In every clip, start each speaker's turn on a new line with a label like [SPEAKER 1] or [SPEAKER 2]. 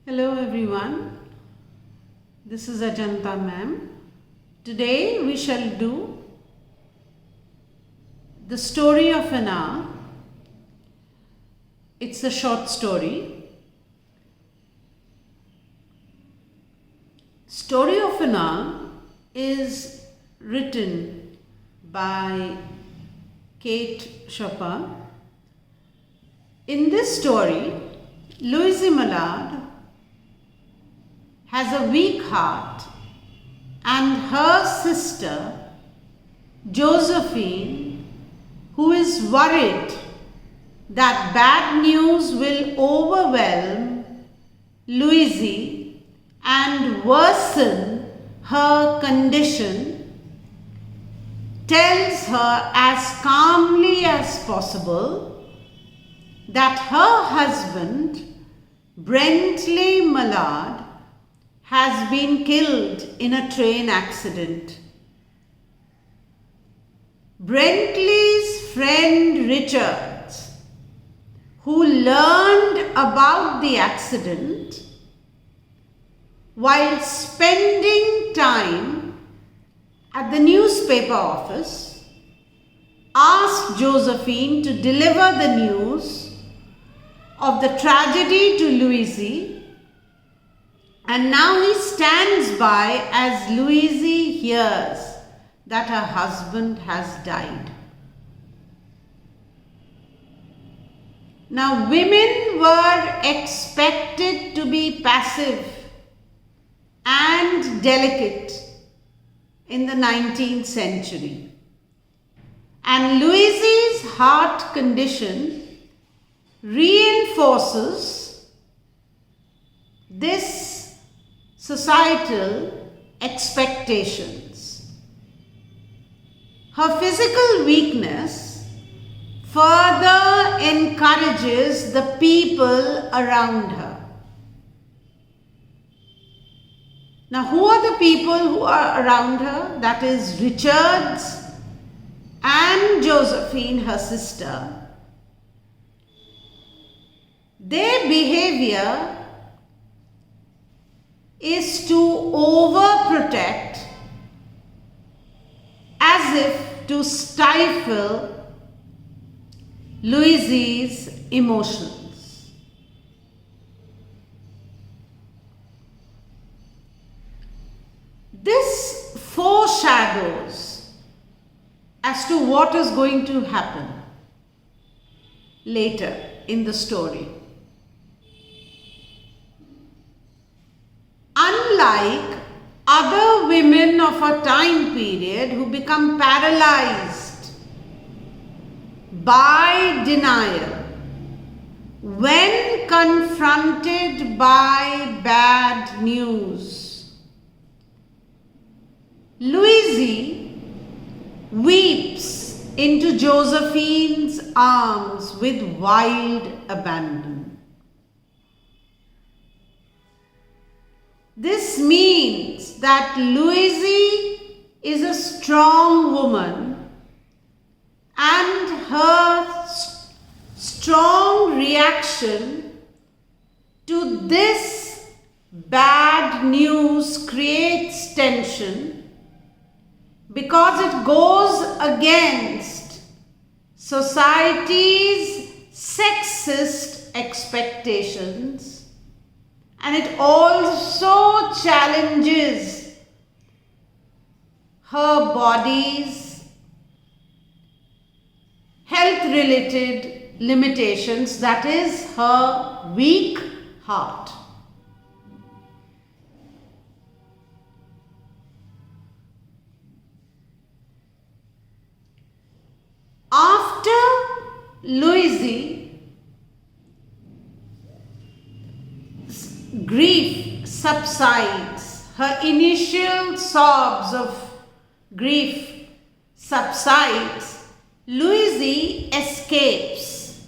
[SPEAKER 1] Hello everyone, this is Ajanta ma'am. Today we shall do the story of an hour. It's a short story. Story of an hour is written by Kate Chopin. In this story, Louise Mallard has a weak heart and her sister Josephine, who is worried that bad news will overwhelm Louise and worsen her condition, tells her as calmly as possible that her husband Brentley Mallard has been killed in a train accident. Brentley's friend Richards, who learned about the accident while spending time at the newspaper office, asked Josephine to deliver the news of the tragedy to Louise. And now he stands by as Louise hears that her husband has died. Now, women were expected to be passive and delicate in the 19th century. And Louise's heart condition reinforces this societal expectations. Her physical weakness further encourages the people around her. Now, who are the people who are around her? That is Richards and Josephine, her sister. Their behavior is to overprotect as if to stifle Louise's emotions. This foreshadows as to what is going to happen later in the story. Unlike other women of a time period who become paralyzed by denial when confronted by bad news, Louise weeps into Josephine's arms with wild abandon. This means that Louise is a strong woman and her strong reaction to this bad news creates tension because it goes against society's sexist expectations. And it also challenges her body's health-related limitations, that is, her weak heart. After Louise grief subsides, her initial sobs of grief subsides, Louise escapes.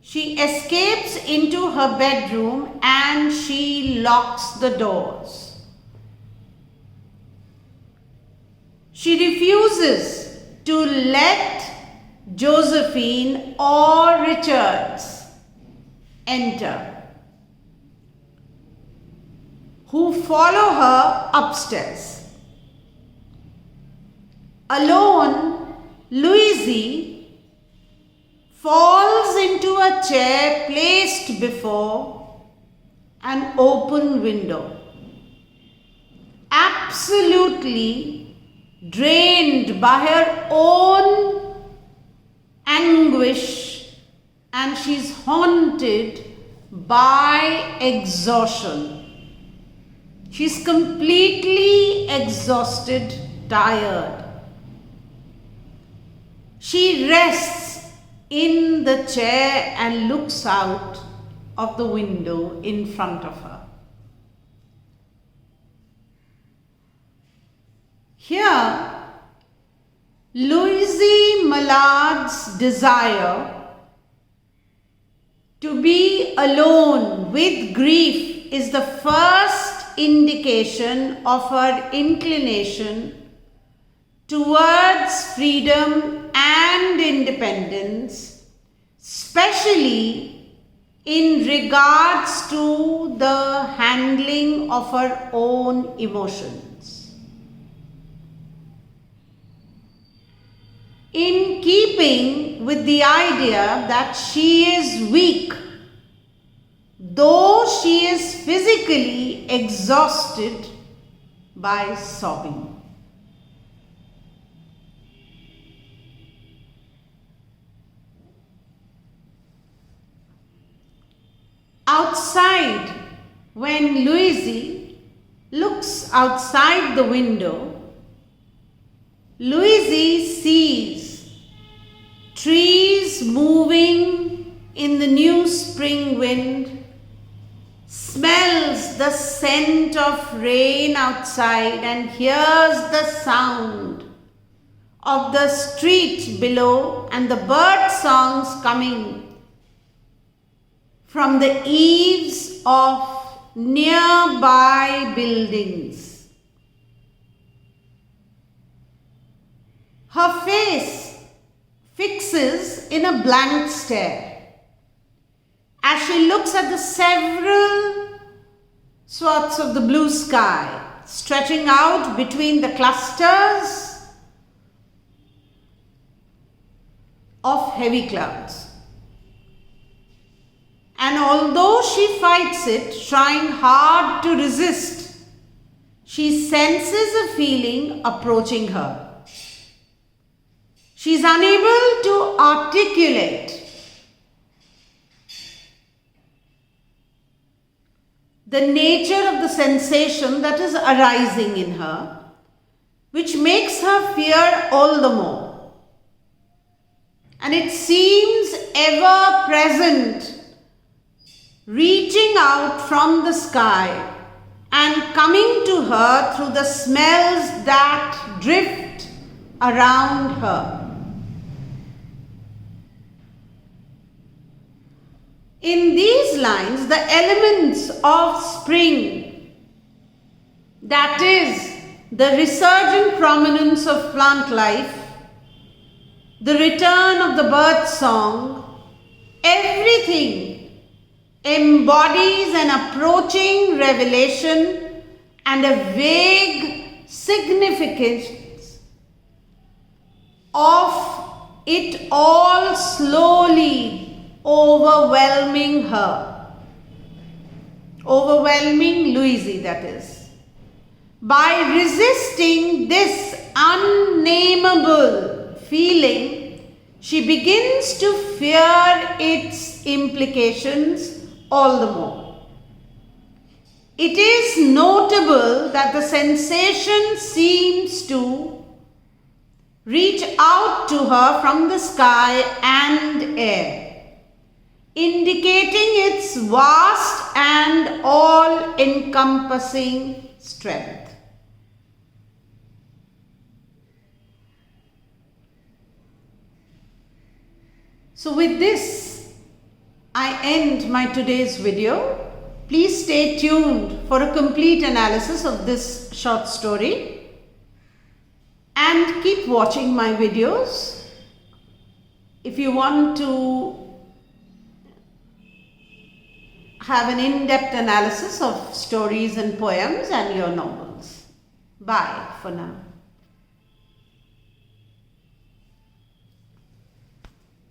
[SPEAKER 1] She escapes into her bedroom and she locks the doors. She refuses to let Josephine or Richards enter. who follow her upstairs. Alone, Louise falls into a chair placed before an open window. Absolutely drained by her own anguish, and she's haunted by exhaustion. She's completely exhausted, tired. She rests in the chair and looks out of the window in front of her. Here, Louise Mallard's desire to be alone with grief is the first indication of her inclination towards freedom and independence, especially in regards to the handling of her own emotions. In keeping with the idea that she is weak, though she is physically exhausted by sobbing. Outside, when Louise looks outside the window, Louise sees trees moving in the new spring wind, smells the scent of rain outside, and hears the sound of the street below and the bird songs coming from the eaves of nearby buildings. Her face fixes in a blank stare as she looks at the several swaths of the blue sky stretching out between the clusters of heavy clouds. And although she fights it, trying hard to resist, she senses a feeling approaching her. She is unable to articulate the nature of the sensation that is arising in her, which makes her fear all the more. And it seems ever present, reaching out from the sky and coming to her through the smells that drift around her. In these lines, the elements of spring, that is, the resurgent prominence of plant life, the return of the bird song, everything embodies an approaching revelation and a vague significance of it all slowly overwhelming her, overwhelming Louise, that is. By resisting this unnameable feeling, she begins to fear its implications all the more. It is notable that the sensation seems to reach out to her from the sky and air, indicating its vast and all-encompassing strength. So with this, I end my today's video. Please stay tuned for a complete analysis of this short story and keep watching my videos. If you want to have an in-depth analysis of stories and poems and your novels. Bye for now.